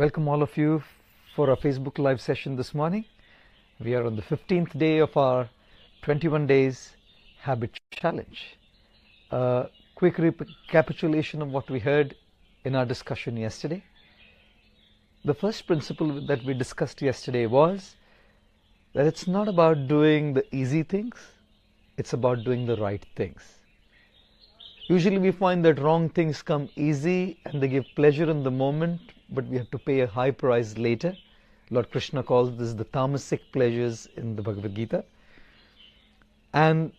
Welcome all of you for our Facebook Live session this morning. We are on the 15th day of our 21 days habit challenge. A quick recapitulation of what we heard in our discussion yesterday. The first principle that we discussed yesterday was that it's not about doing the easy things, it's about doing the right things. Usually we find that wrong things come easy and they give pleasure in the moment, but we have to pay a high price later. Lord Krishna calls this the tamasic pleasures in the Bhagavad Gita. And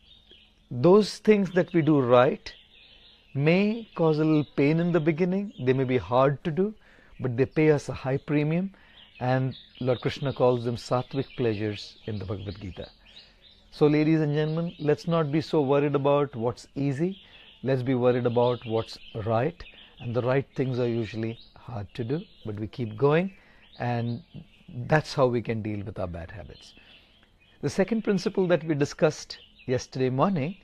those things that we do right may cause a little pain in the beginning. They may be hard to do, but they pay us a high premium. And Lord Krishna calls them sattvic pleasures in the Bhagavad Gita. So ladies and gentlemen, let's not be so worried about what's easy. Let's be worried about what's right. And the right things are usually hard to do, but we keep going, and that's how we can deal with our bad habits. The second principle that we discussed yesterday morning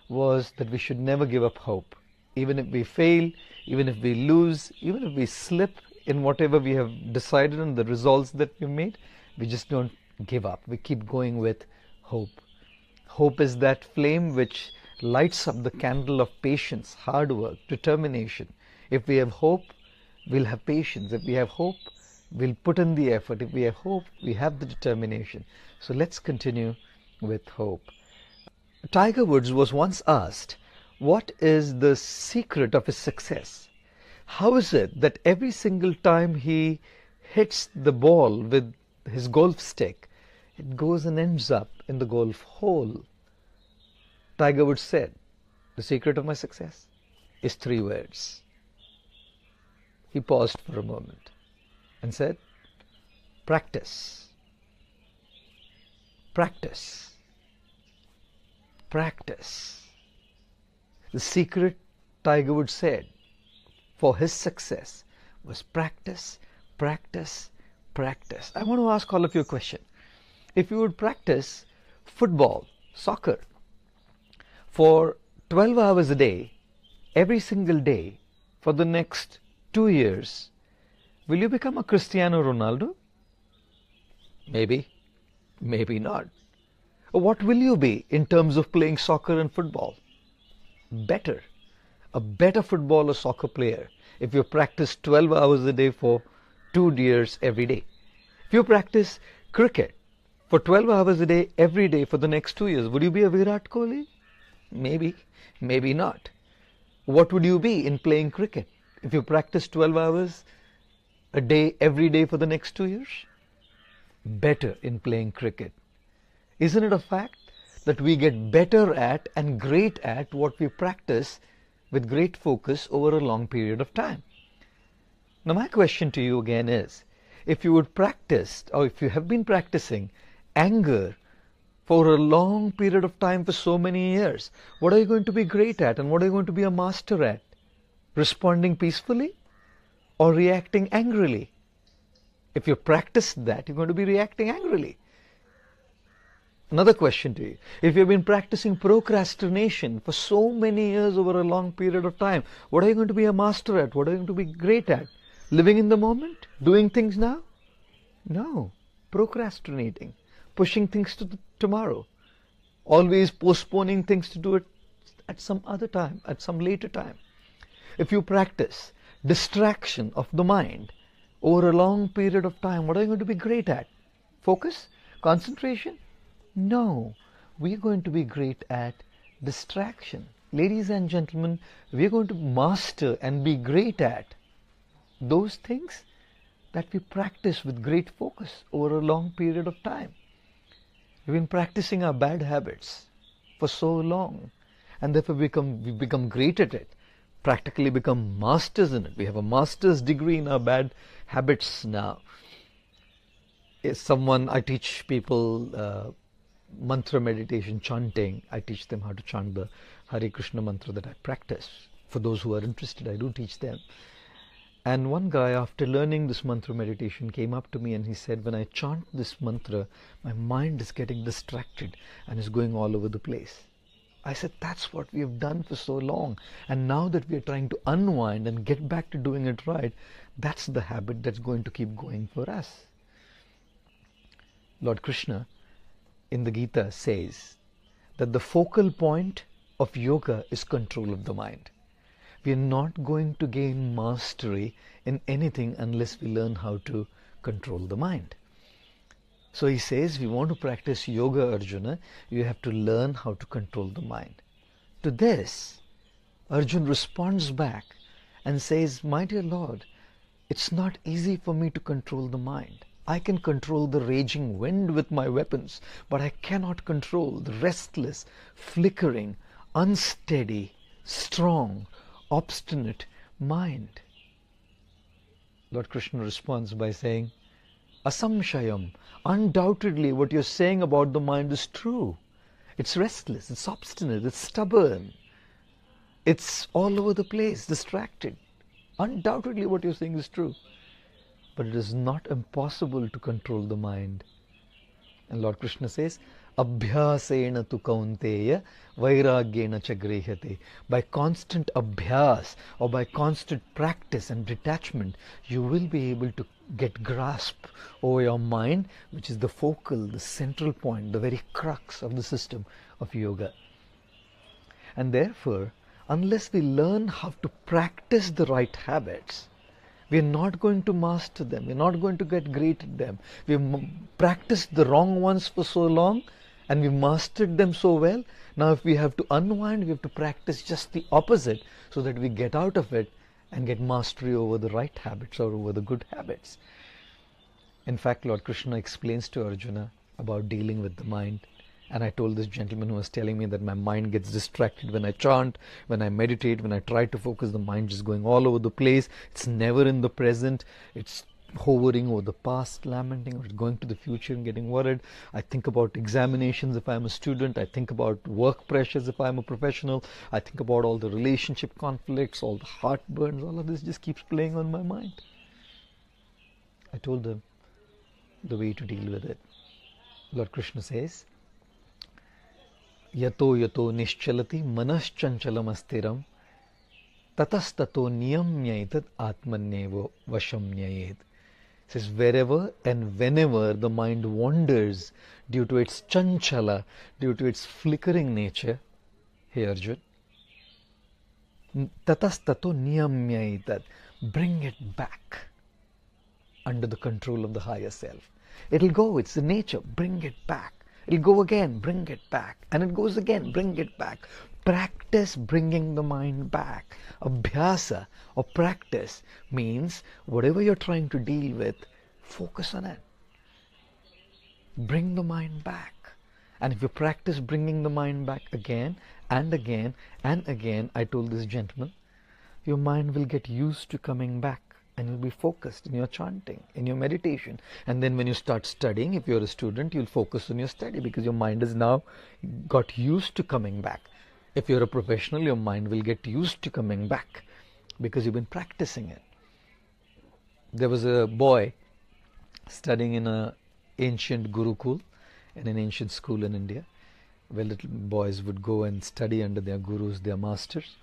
was that we should never give up hope. Even if we fail, even if we lose, even if we slip in whatever we have decided and the results that we made, we just don't give up. We keep going with hope. Hope is that flame which lights up the candle of patience, hard work, determination. If we have hope, we'll have patience. If we have hope, we'll put in the effort. If we have hope, we have the determination. So let's continue with hope. Tiger Woods was once asked, what is the secret of his success? How is it that every single time he hits the ball with his golf stick, it goes and ends up in the golf hole? Tiger Woods said, the secret of my success is 3 words. He paused for a moment and said, practice, practice, practice. The secret, Tiger Woods said, for his success was practice, practice, practice. I want to ask all of you a question. If you would practice football, soccer, for 12 hours a day, every single day, for the next 2 years, will you become a Cristiano Ronaldo? Maybe, maybe not. What will you be in terms of playing soccer and football? Better. A better football or soccer player if you practice 12 hours a day for 2 years every day. If you practice cricket for 12 hours a day every day for the next 2 years, would you be a Virat Kohli? Maybe, maybe not. What would you be in playing cricket if you practice 12 hours a day every day for the next 2 years? Better in playing cricket. Isn't it a fact that we get better at and great at what we practice with great focus over a long period of time? Now my question to you again is, if you would practice, or if you have been practicing anger for a long period of time for so many years, what are you going to be great at and what are you going to be a master at? Responding peacefully or reacting angrily? If you practice that, you're going to be reacting angrily. Another question to you. If you've been practicing procrastination for so many years over a long period of time, what are you going to be a master at? What are you going to be great at? Living in the moment? Doing things now? No. Procrastinating. Pushing things to tomorrow. Always postponing things to do it at some other time, at some later time. If you practice distraction of the mind over a long period of time, what are you going to be great at? Focus? Concentration? No. We're going to be great at distraction. Ladies and gentlemen, we're going to master and be great at those things that we practice with great focus over a long period of time. We've been practicing our bad habits for so long, and therefore we become great at it, practically become masters in it. We have a master's degree in our bad habits now. I teach people mantra meditation, chanting. I teach them how to chant the Hare Krishna mantra that I practice. For those who are interested, I do teach them. And one guy, after learning this mantra meditation, came up to me and he said, when I chant this mantra, my mind is getting distracted and is going all over the place. I said, that's what we have done for so long. And now that we are trying to unwind and get back to doing it right, that's the habit that's going to keep going for us. Lord Krishna in the Gita says that the focal point of yoga is control of the mind. We are not going to gain mastery in anything unless we learn how to control the mind. So he says, if you want to practice yoga, Arjuna, you have to learn how to control the mind. To this, Arjuna responds back and says, my dear Lord, it's not easy for me to control the mind. I can control the raging wind with my weapons, but I cannot control the restless, flickering, unsteady, strong, obstinate mind. Lord Krishna responds by saying, Asamshayam, undoubtedly what you're saying about the mind is true. It's restless, it's obstinate, it's stubborn. It's all over the place, distracted. Undoubtedly what you're saying is true. But it is not impossible to control the mind. And Lord Krishna says, Abhyasena tu kaunteya vairagyena cha grihate. By constant abhyas or by constant practice and detachment, you will be able to get grasp over your mind, which is the focal, the central point, the very crux of the system of yoga. And therefore, unless we learn how to practice the right habits, we are not going to master them. We are not going to get great at them. We have practiced the wrong ones for so long and we mastered them so well. Now if we have to unwind, we have to practice just the opposite so that we get out of it and get mastery over the right habits or over the good habits. In fact, Lord Krishna explains to Arjuna about dealing with the mind. And I told this gentleman who was telling me that my mind gets distracted when I chant, when I meditate, when I try to focus, the mind is going all over the place. It's never in the present. It's hovering over the past, lamenting, or it's going to the future and getting worried. I think about examinations if I'm a student. I think about work pressures if I'm a professional. I think about all the relationship conflicts, all the heartburns. All of this just keeps playing on my mind. I told them the way to deal with it. Lord Krishna says, Yato yato nischalati manaschanchalam astiram tatastato niyamyaitat atmanyevo vashamnyayet. Says, wherever and whenever the mind wanders due to its chanchala, due to its flickering nature, hey Arjun, tatastato niyamyaitat, bring it back under the control of the higher self. It'll go, it's the nature, bring it back. It'll go again, bring it back. And it goes again, bring it back. Practice bringing the mind back. Abhyasa or practice means whatever you're trying to deal with, focus on it. Bring the mind back. And if you practice bringing the mind back again and again and again, I told this gentleman, your mind will get used to coming back. And you'll be focused in your chanting, in your meditation. And then when you start studying, if you're a student, you'll focus on your study because your mind has now got used to coming back. If you're a professional, your mind will get used to coming back because you've been practicing it. There was a boy studying in an ancient Gurukul, in an ancient school in India, where little boys would go and study under their gurus, their masters.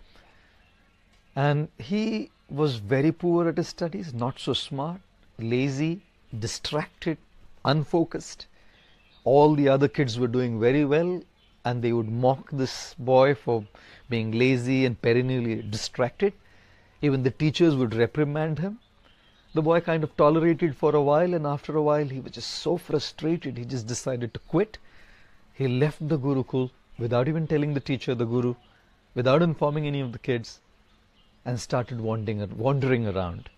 And he was very poor at his studies, not so smart, lazy, distracted, unfocused. All the other kids were doing very well and they would mock this boy for being lazy and perennially distracted. Even the teachers would reprimand him. The boy kind of tolerated for a while, and after a while he was just so frustrated he just decided to quit. He left the Gurukul without even telling the teacher, the guru, without informing any of the kids, and started wandering around.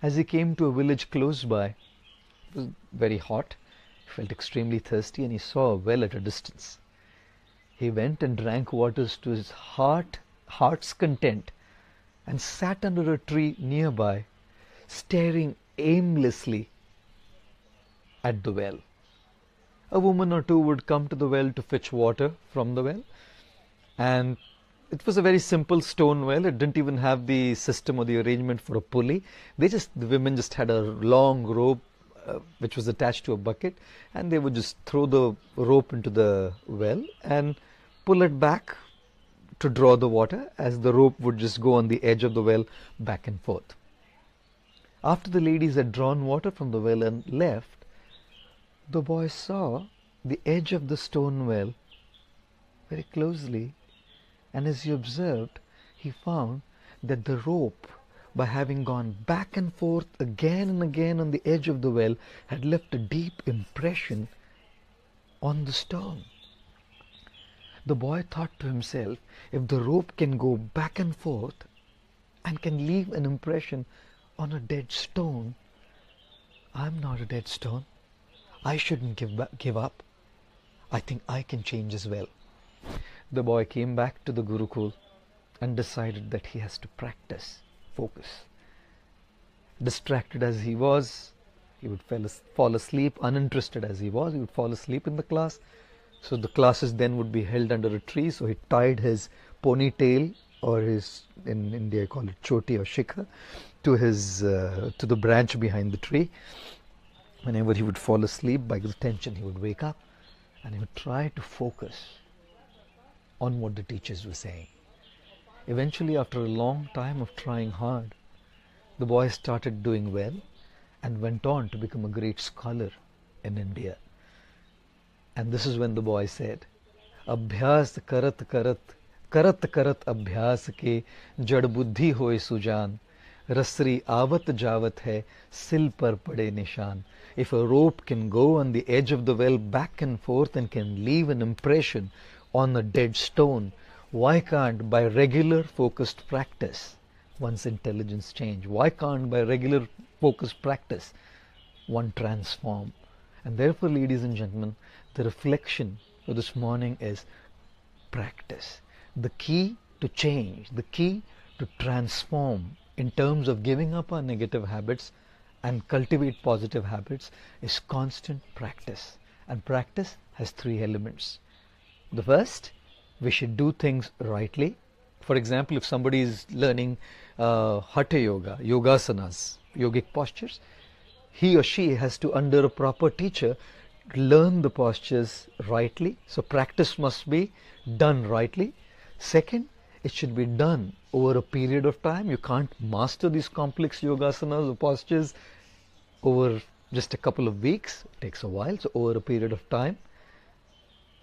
As he came to a village close by, it was very hot, he felt extremely thirsty, and he saw a well at a distance. He went and drank waters to his heart's content, and sat under a tree nearby, staring aimlessly at the well. A woman or two would come to the well to fetch water from the well, and it was a very simple stone well. It didn't even have the system or the arrangement for a pulley. The women just had a long rope which was attached to a bucket, and they would just throw the rope into the well and pull it back to draw the water, as the rope would just go on the edge of the well back and forth. After the ladies had drawn water from the well and left, the boy saw the edge of the stone well very closely, and as he observed, he found that the rope, by having gone back and forth again and again on the edge of the well, had left a deep impression on the stone. The boy thought to himself, if the rope can go back and forth and can leave an impression on a dead stone, I'm not a dead stone. I shouldn't give up. I think I can change as well. The boy came back to the Gurukul and decided that he has to practice focus. Distracted as he was, he would fall asleep. Uninterested as he was, he would fall asleep in the class. So the classes then would be held under a tree. So he tied his ponytail, or his, in India I call it choti or shikha, to the branch behind the tree. Whenever he would fall asleep, by the tension he would wake up and he would try to focus on what the teachers were saying. Eventually, after a long time of trying hard, the boy started doing well and went on to become a great scholar in India. And this is when the boy said, Abhyas karat karat, karat karat abhyas ke, jad buddhi hoye sujan, rasri avat javat hai, sil par pade nishan. If a rope can go on the edge of the well back and forth and can leave an impression on a dead stone, why can't by regular focused practice one's intelligence change? Why can't by regular focused practice one transform? And therefore, ladies and gentlemen, the reflection for this morning is practice. The key to change, the key to transform in terms of giving up our negative habits and cultivate positive habits is constant practice. And practice has three elements. The first, we should do things rightly. For example, if somebody is learning Hatha Yoga, Yogasanas, yogic postures, he or she has to, under a proper teacher, learn the postures rightly. So practice must be done rightly. Second, it should be done over a period of time. You can't master these complex yogasanas or postures over just a couple of weeks. It takes a while, so over a period of time.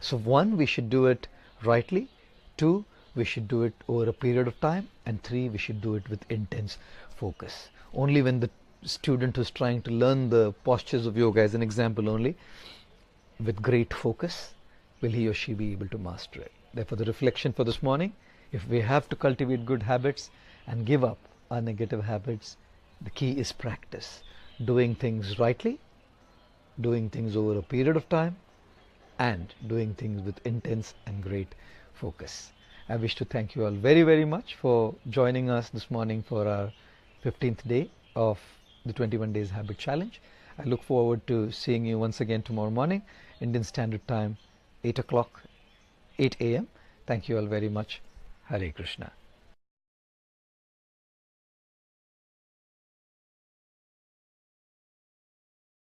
So one, we should do it rightly. Two, we should do it over a period of time. And three, we should do it with intense focus. Only when the student who's trying to learn the postures of yoga, as an example only, with great focus, will he or she be able to master it. Therefore, the reflection for this morning, if we have to cultivate good habits and give up our negative habits, the key is practice. Doing things rightly, doing things over a period of time, and doing things with intense and great focus. I wish to thank you all very, very much for joining us this morning for our 15th day of the 21 Days Habit Challenge. I look forward to seeing you once again tomorrow morning, Indian Standard Time, 8 o'clock, 8 a.m. Thank you all very much. Hare Krishna.